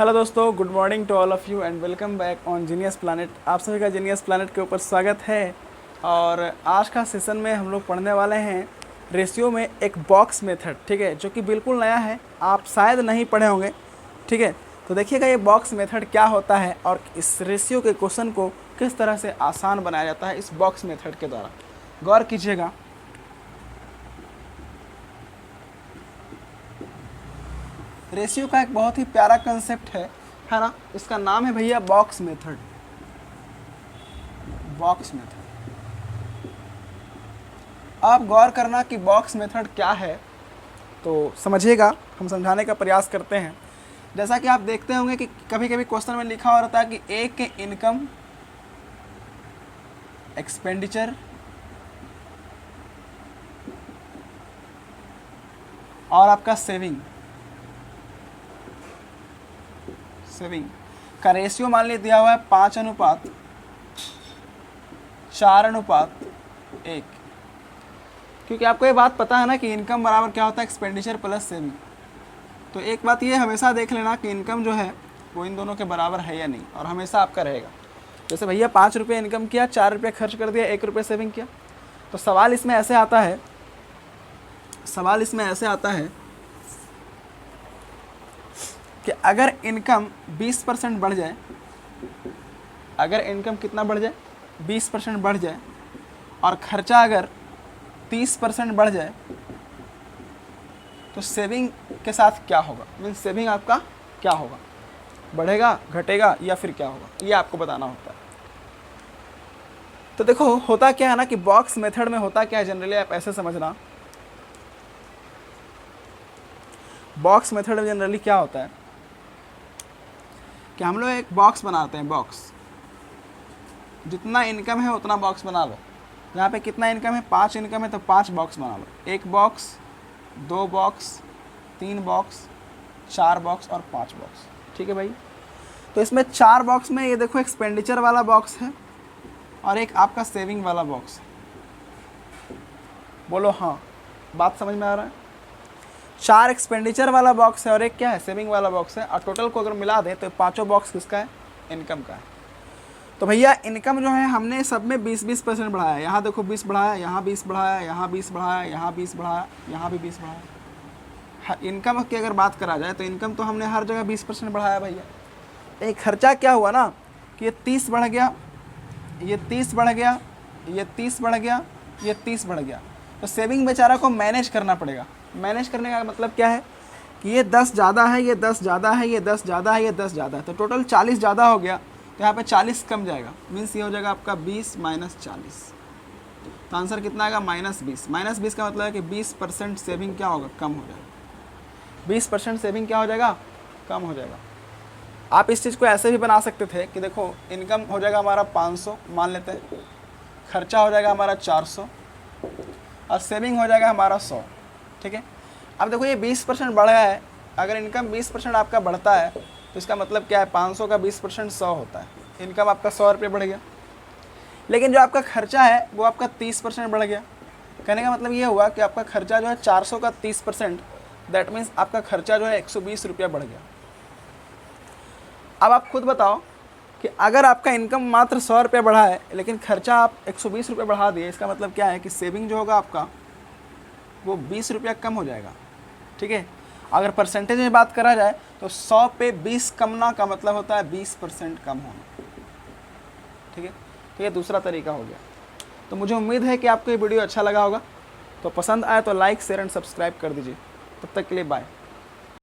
Hello दोस्तों, good morning to all of you and welcome back on Genius Planet. आप सभी का genius planet के ऊपर स्वागत है। और आज का सेशन में हम लोग पढ़ने वाले हैं रेशियो में एक बॉक्स मेथड, ठीक है, जो कि बिल्कुल नया है, आप शायद नहीं पढ़े होंगे, ठीक है। तो देखिएगा ये बॉक्स मेथड क्या होता है और इस रेशियो के क्वेश्चन को किस तरह से आसान बनाया जाता है इस बॉक्स मेथड के द्वारा। गौर कीजिएगा। रेशियो का एक बहुत ही प्यारा कंसेप्ट है ना। इसका नाम है भैया बॉक्स मेथड। Box method. आप गौर करना कि बॉक्स मेथड क्या है, तो समझिएगा, हम समझाने का प्रयास करते हैं। जैसा कि आप देखते होंगे कि कभी कभी क्वेश्चन में लिखा हुआ रहता है कि एक के इनकम, एक्सपेंडिचर और आपका सेविंग का रेशियो मान लीजिए दिया हुआ है 5:4:1। क्योंकि आपको ये बात पता है ना कि इनकम बराबर क्या होता है, एक्सपेंडिचर प्लस सेविंग। तो एक बात ये हमेशा देख लेना कि इनकम जो है वो इन दोनों के बराबर है या नहीं, और हमेशा आपका रहेगा। जैसे भैया 5 रुपये इनकम किया, 4 रुपये खर्च कर दिया, 1 रुपये सेविंग किया। तो सवाल इसमें ऐसे आता है कि अगर इनकम 20% बढ़ जाए, अगर इनकम कितना बढ़ जाए, 20% बढ़ जाए, और खर्चा अगर 30% बढ़ जाए, तो सेविंग के साथ क्या होगा, मीन्स सेविंग आपका क्या होगा, बढ़ेगा, घटेगा या फिर क्या होगा, ये आपको बताना होता है। तो देखो होता क्या है ना कि बॉक्स मेथड में होता क्या है, जनरली आप ऐसे समझना। बॉक्स मेथड में जनरली क्या होता है कि हम लोग एक बॉक्स बनाते हैं। बॉक्स जितना इनकम है उतना बॉक्स बना लो। यहाँ पे कितना इनकम है, 5 इनकम है, तो 5 बॉक्स बना लो। 1 बॉक्स, 2 बॉक्स, 3 बॉक्स, 4 बॉक्स और 5 बॉक्स, ठीक है भाई। तो इसमें 4 बॉक्स में ये देखो एक्सपेंडिचर वाला बॉक्स है और एक आपका सेविंग वाला बॉक्स है। बोलो हाँ, बात समझ में आ रहा है। 4 एक्सपेंडिचर वाला बॉक्स है और एक क्या है, सेविंग वाला बॉक्स है। और टोटल को अगर मिला दें तो पाँचों बॉक्स किसका है, इनकम का है। तो भैया इनकम जो है हमने सब में 20-20% बढ़ाया। यहाँ देखो 20 बढ़ाया, यहाँ 20 बढ़ाया, यहाँ 20 बढ़ाया, यहाँ 20 बढ़ाया, यहाँ भी 20 बढ़ाया। हाँ, इनकम की अगर बात करा जाए तो इनकम तो हमने हर जगह 20% बढ़ाया भैया। एक खर्चा क्या हुआ ना कि ये 30 बढ़ गया, ये 30 बढ़ गया, ये 30 बढ़ गया, ये 30 बढ़ गया। तो सेविंग बेचारा को मैनेज करना पड़ेगा। मैनेज करने का मतलब क्या है कि ये 10 ज़्यादा है, ये 10 ज़्यादा है, ये 10 ज़्यादा है, ये 10 ज़्यादा है, तो टोटल 40 ज़्यादा हो गया। तो यहाँ पे 40 कम जाएगा, मीन्स ये हो जाएगा आपका 20 माइनस 40। तो आंसर कितना आएगा, -20। -20 का मतलब है कि 20% सेविंग क्या होगा, कम हो जाएगा। 20% सेविंग क्या हो जाएगा, कम हो जाएगा। आप इस चीज़ को ऐसे भी बना सकते थे कि देखो इनकम हो जाएगा हमारा 500 मान लेते हैं, खर्चा हो जाएगा हमारा 400 और सेविंग हो जाएगा हमारा 100, ठीक है। अब देखो ये 20% बढ़ गया है। अगर इनकम 20% आपका बढ़ता है तो इसका मतलब क्या है, 500 का 20% 100 होता है। इनकम आपका 100 रुपये बढ़ गया, लेकिन जो आपका खर्चा है वो आपका 30% बढ़ गया। कहने का मतलब ये हुआ कि आपका खर्चा जो है 400 का 30%, दैट मीन्स आपका खर्चा जो है 120 रुपया बढ़ गया। अब आप खुद बताओ कि अगर आपका इनकम मात्र 100 रुपये बढ़ा है लेकिन खर्चा आप 120 रुपये बढ़ा दिए, इसका मतलब क्या है कि सेविंग जो होगा आपका वो 20 रुपया कम हो जाएगा, ठीक है। अगर परसेंटेज में बात करा जाए तो 100 पे 20 कमना का मतलब होता है 20% कम होना, ठीक है। तो ये दूसरा तरीका हो गया। तो मुझे उम्मीद है कि आपको ये वीडियो अच्छा लगा होगा। तो पसंद आए तो लाइक, शेयर एंड सब्सक्राइब कर दीजिए। तब तक के लिए बाय।